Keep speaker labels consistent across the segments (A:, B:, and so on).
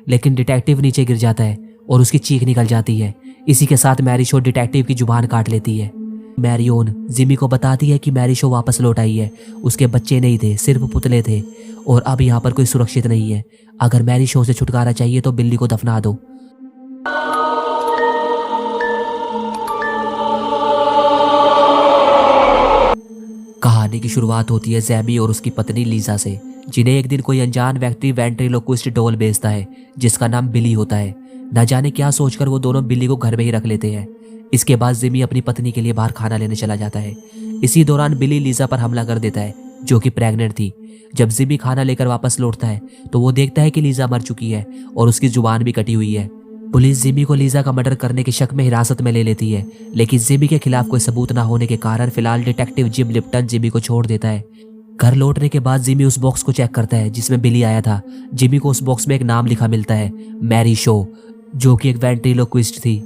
A: लेकिन डिटेक्टिव नीचे गिर जाता है और उसकी चीख निकल जाती है। इसी के साथ मैरी शो डिटेक्टिव की जुबान काट लेती है। मैरियोन जिमी को बताती है कि मैरी शो वापस लौट आई है। उसके बच्चे नहीं थे, सिर्फ पुतले थे और अब यहाँ पर कोई सुरक्षित नहीं है। अगर मैरी शो से छुटकारा चाहिए तो बिल्ली को दफना दो। कहानी की शुरुआत होती है जैमी और उसकी पत्नी लीजा से, जिन्हें एक दिन कोई अनजान व्यक्ति वेंट्रिलोक्विस्ट डॉल बेचता है जिसका नाम बिली होता है। न जाने क्या सोचकर वो दोनों बिल्ली को घर में ही रख लेते हैं। इसके बाद जिमी अपनी पत्नी के लिए बाहर खाना लेने चला जाता है। इसी दौरान बिली लीजा पर हमला कर देता है, जो कि प्रेग्नेंट थी। जब जिमी खाना लेकर वापस लौटता है तो वो देखता है कि लीजा मर चुकी है और उसकी जुबान भी कटी हुई है। पुलिस जिमी को लीजा का मर्डर करने के शक में हिरासत में ले लेती है, लेकिन जिमी के खिलाफ कोई सबूत न होने के कारण फिलहाल डिटेक्टिव जिम लिप्टन जिमी को छोड़ देता है। घर लौटने के बाद जिमी उस बॉक्स को चेक करता है जिसमें बिली आया था। जिमी को उस बॉक्स में एक नाम लिखा मिलता है, मैरी शो, जो कि एक वेंट्रिलोक्विस्ट थी।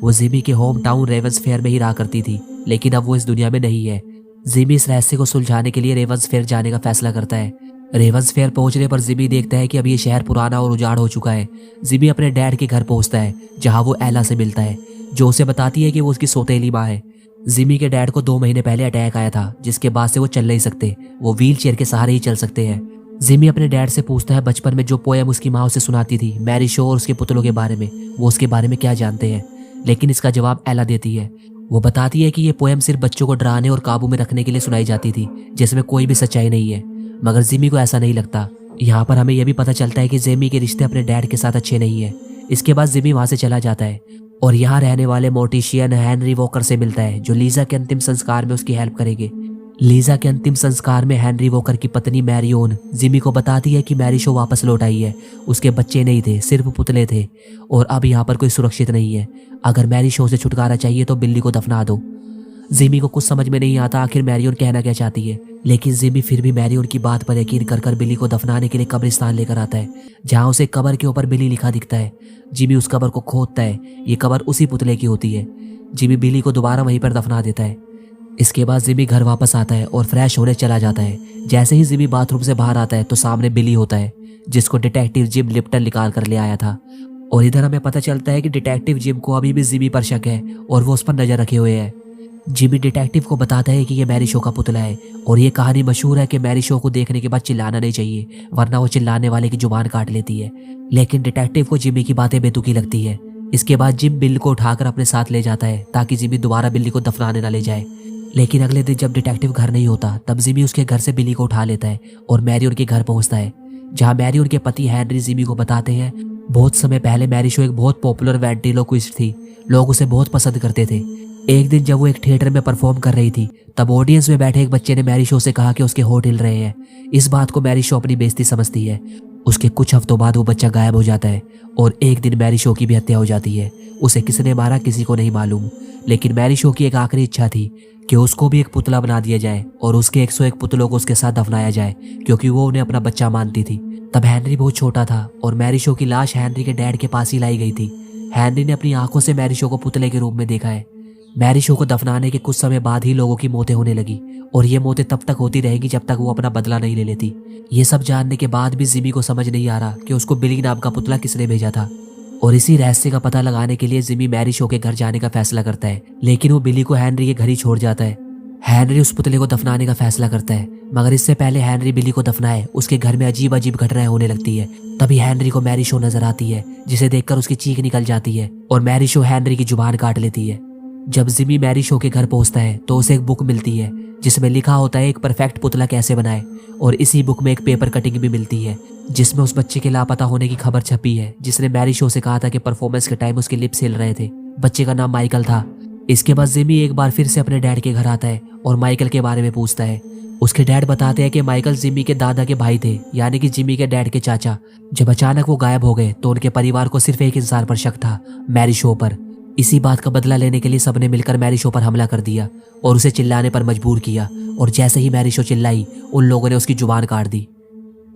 A: वो जिमी के होम टाउन रेवंस फेयर में ही रहा करती थी, लेकिन अब वो इस दुनिया में नहीं है। जिमी इस रहस्य को सुलझाने के लिए रेवंस फेयर जाने का फैसला करता है। रेवंस फेयर पहुंचने पर जिमी देखता है कि अब ये शहर पुराना और उजाड़ हो चुका है। जिमी अपने डैड के घर पहुंचता है, जहां वो एला से मिलता है, जो उसे बताती है कि वो उसकी सौतेली माँ है। जिमी के डैड को 2 महीने पहले अटैक आया था, जिसके बाद से वो चल नहीं सकते। वो व्हील चेयर के सहारे ही चल सकते हैं। जिमी अपने डैड से पूछता है बचपन में जो पोएम उसकी माँ उसे सुनाती थी मैरी शो और उसके पुतलों के बारे में, वो उसके बारे में क्या जानते हैं। लेकिन इसका जवाब एला देती है। वो बताती है कि ये पोएम सिर्फ बच्चों को डराने और काबू में रखने के लिए सुनाई जाती थी, जिसमें कोई भी सच्चाई नहीं है। मगर जिमी को ऐसा नहीं लगता। यहाँ पर हमें यह भी पता चलता है कि जिमी के रिश्ते अपने डैड के साथ अच्छे नहीं है। इसके बाद जिमी वहां से चला जाता है और यहाँ रहने वाले मोर्टिशियन हेनरी वॉकर से मिलता है, जो लीजा के अंतिम संस्कार में उसकी हेल्प करेंगे। लीजा के अंतिम संस्कार में हेनरी वॉकर की पत्नी मैरियोन जिमी को बताती है कि मैरी शो वापस लौट आई है। उसके बच्चे नहीं थे, सिर्फ पुतले थे और अब यहाँ पर कोई सुरक्षित नहीं है। अगर मैरी शो से छुटकारा चाहिए तो बिल्ली को दफना दो। जिमी को कुछ समझ में नहीं आता आखिर मैरियोन कहना क्या चाहती है, लेकिन जिमी फिर भी मैरियोन की बात पर यकीन कर बिल्ली को दफनाने के लिए कब्रिस्तान लेकर आता है, जहाँ उसे कब्र के ऊपर बिल्ली लिखा दिखता है। जिमी उस कब्र को खोदता है। ये कब्र उसी पुतले की होती है। जिमी बिल्ली को दोबारा वहीं पर दफना देता है। इसके बाद जिमी घर वापस आता है और फ्रेश होने चला जाता है। जैसे ही जिमी बाथरूम से बाहर आता है तो सामने बिली होता है, जिसको डिटेक्टिव जिम लिप्टन निकाल कर ले आया था। और इधर हमें पता चलता है कि डिटेक्टिव जिम को अभी भी जिमी पर शक है और वो उस पर नजर रखे हुए है। जिमी डिटेक्टिव को बताता है कि ये मैरी शो का पुतला है और ये कहानी मशहूर है कि मैरी शो को देखने के बाद चिल्लाना नहीं चाहिए, वरना वो चिल्लाने वाले की जुबान काट लेती है। लेकिन डिटेक्टिव को जिमी की बातें बेतुकी लगती है। इसके बाद जिम बिल को उठाकर अपने साथ ले जाता है ताकि जिमी दोबारा बिल्ली को दफनाने ना ले जाए। लेकिन अगले दिन जब डिटेक्टिव घर नहीं होता तब जिमी उसके घर से बिल्ली को उठा लेता है और मैरी उनके घर पहुंचता है, जहां मैरी उनके पति हेनरी जिमी को बताते हैं बहुत समय पहले मैरी शो एक बहुत पॉपुलर वेंट्रिलोक्विस्ट थी। लोग उसे बहुत पसंद करते थे। एक दिन जब वो एक थिएटर में परफॉर्म कर रही थी तब ऑडियंस में बैठे एक बच्चे ने मैरी शो से कहा कि उसके होठ हिल रहे हैं। इस बात को मैरी शो अपनी बेइज्जती समझती है। उसके कुछ हफ्तों बाद वो बच्चा गायब हो जाता है और एक दिन मैरी शो की भी हत्या हो जाती है। उसे किसने मारा किसी को नहीं मालूम, लेकिन मैरी शो की एक आखिरी इच्छा थी कि उसको भी एक पुतला बना दिया जाए और उसके 101 पुतलों को उसके साथ दफनाया जाए, क्योंकि वो उन्हें अपना बच्चा मानती थी। तब हेनरी बहुत छोटा था और मैरी शो की लाश हेनरी के डैड के पास ही लाई गई थी। हेनरी ने अपनी आंखों से मैरी शो को पुतले के रूप में देखा है। मैरी शो को दफनाने के कुछ समय बाद ही लोगों की मौतें होने लगी और ये मौतें तब तक होती रहेगी जब तक वो अपना बदला नहीं ले लेती। ये सब जानने के बाद भी जिमी को समझ नहीं आ रहा कि उसको बिली नाम का पुतला किसने भेजा था। और इसी रहस्य का पता लगाने के लिए जिमी मैरी शो के घर जाने का फैसला करता है, लेकिन वो बिली को हेनरी के घर ही छोड़ जाता है। हेनरी उस पुतले को दफनाने का फैसला करता है, मगर इससे पहले हेनरी बिली को दफनाए उसके घर में अजीब अजीब घटनाएं होने लगती है। तभी हेनरी को मैरी शो नजर आती है, जिसे देखकर उसकी चीख निकल जाती है और मैरी शो हेनरी की जुबान काट लेती है। जब जिमी मैरी शो के घर पहुंचता है तो उसे एक बुक मिलती है जिसमें लिखा होता है एक परफेक्ट पुतला कैसे बनाए, और इसी बुक में एक पेपर कटिंग भी मिलती है जिसमें उस बच्चे के लापता होने की खबर छपी है, जिसने मैरी शो से कहा था कि परफॉर्मेंस के टाइम उसके लिप्स हिल रहे थे। बच्चे का नाम माइकल था। इसके बाद जिमी एक बार फिर से अपने डैड के घर आता है और माइकल के बारे में पूछता है। उसके डैड बताते हैं कि माइकल जिमी के दादा के भाई थे, यानी कि जिमी के डैड के चाचा। जब अचानक वो गायब हो गए तो उनके परिवार को सिर्फ एक इंसान पर शक था, मैरी शो पर। इसी बात का बदला लेने के लिए सबने मिलकर मैरी शो पर हमला कर दिया और उसे चिल्लाने पर मजबूर किया। और जैसे ही मैरी शो चिल्लाई उन लोगों ने उसकी जुबान काट दी।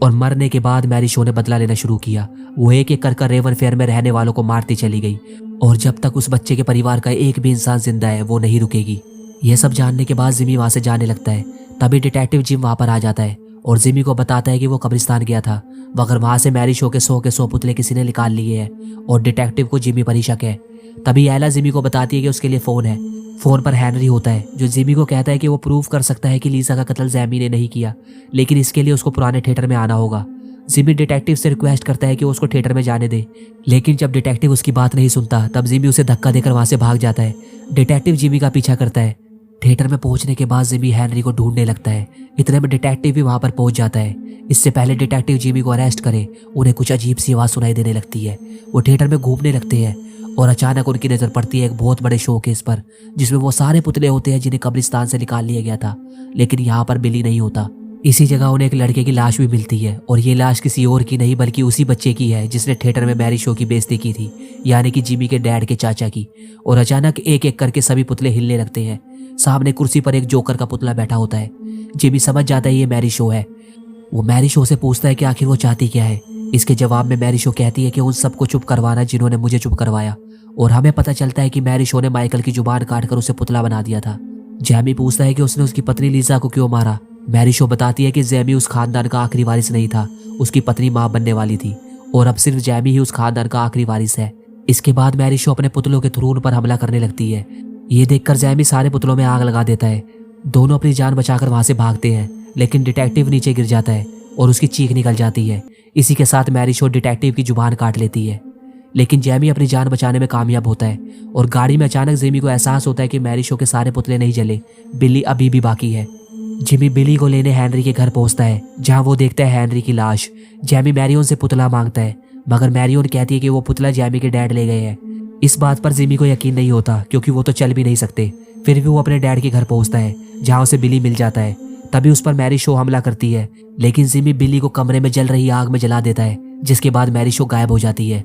A: और मरने के बाद मैरी शो ने बदला लेना शुरू किया। वो एक एक कर रेवन फेयर में रहने वालों को मारती चली गई और जब तक उस बच्चे के परिवार का एक भी इंसान जिंदा है वो नहीं रुकेगी। यह सब जानने के बाद जिमी वहां से जाने लगता है। तभी डिटेक्टिव जिम वहां पर आ जाता है और जिमी को बताता है कि वो कब्रिस्तान गया था, मगर वहां से मैरी शो के 100 के 100 पुतले किसी ने निकाल लिए हैं और डिटेक्टिव को जिमी पर ही शक है। तभी एला जिमी को बताती है कि उसके लिए फोन है। फोन पर हेनरी होता है जो जिमी को कहता है कि वो प्रूव कर सकता है कि लीजा का कत्ल जैमी ने नहीं किया, लेकिन इसके लिए उसको पुराने थिएटर में आना होगा। जिमी डिटेक्टिव से रिक्वेस्ट करता है कि वो उसको थिएटर में जाने दे, लेकिन जब डिटेक्टिव उसकी बात नहीं सुनता तब जिमी उसे धक्का देकर वहां से भाग जाता है। डिटेक्टिव जिमी का पीछा करता है। थिएटर में पहुंचने के बाद जिमी हेनरी को ढूंढने लगता है। इतने में डिटेक्टिव भी वहां पर पहुंच जाता है। इससे पहले डिटेक्टिव जिमी को अरेस्ट करे, उन्हें कुछ अजीब सी आवाज सुनाई देने लगती है। वो थिएटर में घूमने लगते हैं और अचानक उनकी नजर पड़ती है एक बहुत बड़े शोकेस पर, जिसमें वो सारे पुतले होते हैं जिन्हें कब्रिस्तान से निकाल लिया गया था, लेकिन यहाँ पर बिली नहीं होता। इसी जगह उन्हें एक लड़के की लाश भी मिलती है और ये लाश किसी और की नहीं बल्कि उसी बच्चे की है जिसने थिएटर में मैरी शो की बेइज्जती की थी, यानी कि जिमी के डैड के चाचा की। और अचानक एक एक करके सभी पुतले हिलने लगते हैं। सामने कुर्सी पर एक जोकर का पुतला बैठा होता है। जिमी समझ जाता है ये मैरी शो है। वो मैरी शो से पूछता है कि आखिर वो चाहती क्या है। इसके जवाब में मैरी शो कहती है कि उन सबको चुप करवाना जिन्होंने मुझे चुप करवाया। और हमें पता चलता है कि मैरी शो ने माइकल की जुबान काटकर उसे पुतला बना दिया था। जैमी पूछता है कि उसने उसकी पत्नी लीजा को क्यों मारा। मैरी शो बताती है कि जैमी उस खानदान का आखिरी वारिस नहीं था, उसकी पत्नी मां बनने वाली थी और अब सिर्फ जैमी ही उस खानदान का आखिरी वारिस है। इसके बाद मैरी शो अपने पुतलों के थ्रू उन पर हमला करने लगती है। ये देखकर जैमी सारे पुतलों में आग लगा देता है। दोनों अपनी जान बचाकर वहां से भागते हैं, लेकिन डिटेक्टिव नीचे गिर जाता है और उसकी चीख निकल जाती है। इसी के साथ मैरी शो डिटेक्टिव की जुबान काट लेती है, लेकिन जैमी अपनी जान बचाने में कामयाब होता है। और गाड़ी में अचानक जिमी को एहसास होता है कि मैरी शो के सारे पुतले नहीं जले, बिल्ली अभी भी बाकी है। जिमी बिली को लेने हेनरी के घर पहुंचता है, जहां वो देखता है हेनरी की लाश। जैमी मैरियन से पुतला मांगता है, मगर मैरियन कहती है कि वो पुतला जैमी के डैड ले गए हैं। इस बात पर जिमी को यकीन नहीं होता क्योंकि वो तो चल भी नहीं सकते। फिर भी वो अपने डैड के घर पहुंचता है, जहां उसे बिली मिल जाता है। तभी उस पर मैरी शो हमला करती है, लेकिन जिमी बिली को कमरे में जल रही आग में जला देता है, जिसके बाद मैरी शो गायब हो जाती है।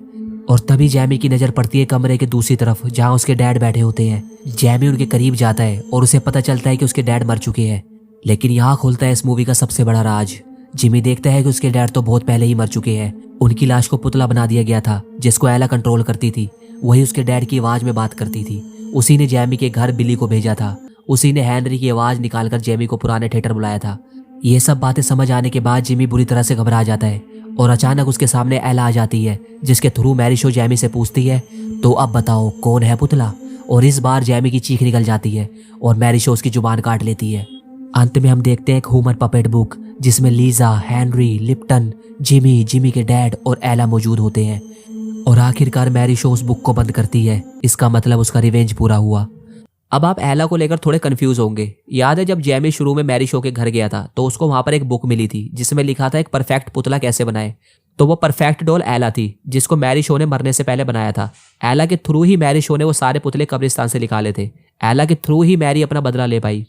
A: और तभी जैमी की नजर पड़ती है कमरे के दूसरी तरफ, जहां उसके डैड बैठे होते हैं। जैमी उनके करीब जाता है और उसे पता चलता है कि उसके डैड मर चुके हैं। लेकिन यहाँ खुलता है इस मूवी का सबसे बड़ा राज। जिमी देखता है कि उसके डैड तो बहुत पहले ही मर चुके हैं। उनकी लाश को पुतला बना दिया गया था, जिसको एला कंट्रोल करती थी। वही उसके डैड की आवाज में बात करती थी। उसी ने जैमी के घर बिली को भेजा था। उसी ने हेनरी की आवाज निकालकर जैमी को पुराने थिएटर बुलाया था। ये सब बातें समझ आने के बाद जिमी बुरी तरह से घबरा जाता है और अचानक उसके सामने एला आ जाती है, जिसके थ्रू मैरी शो जैमी से पूछती है, तो अब बताओ कौन है पुतला। और इस बार जैमी की चीख निकल जाती है और मैरी शो उसकी जुबान काट लेती है। अंत में हम देखते हैं एक ह्यूमन पपेट बुक, जिसमें Lisa, Henry, Lipton, Jimmy, Jimmy के डैड और एला मौजूद होते हैं। और आखिरकार मैरी शो उस बुक को बंद करती है। इसका मतलब उसका रिवेंज पूरा हुआ। अब आप एला को लेकर थोड़े कंफ्यूज होंगे। याद है जब जैमी शुरू में मैरी शो के घर गया था तो उसको वहां पर एक बुक मिली थी जिसमें लिखा था एक परफेक्ट पुतला कैसे बनाए। तो वो परफेक्ट डॉल एला थी, जिसको मैरी शो ने मरने से पहले बनाया था। एला के थ्रू ही मैरी शो ने वो सारे पुतले कब्रिस्तान से निकाले थे। एला के थ्रू ही मैरी अपना बदला ले पाई।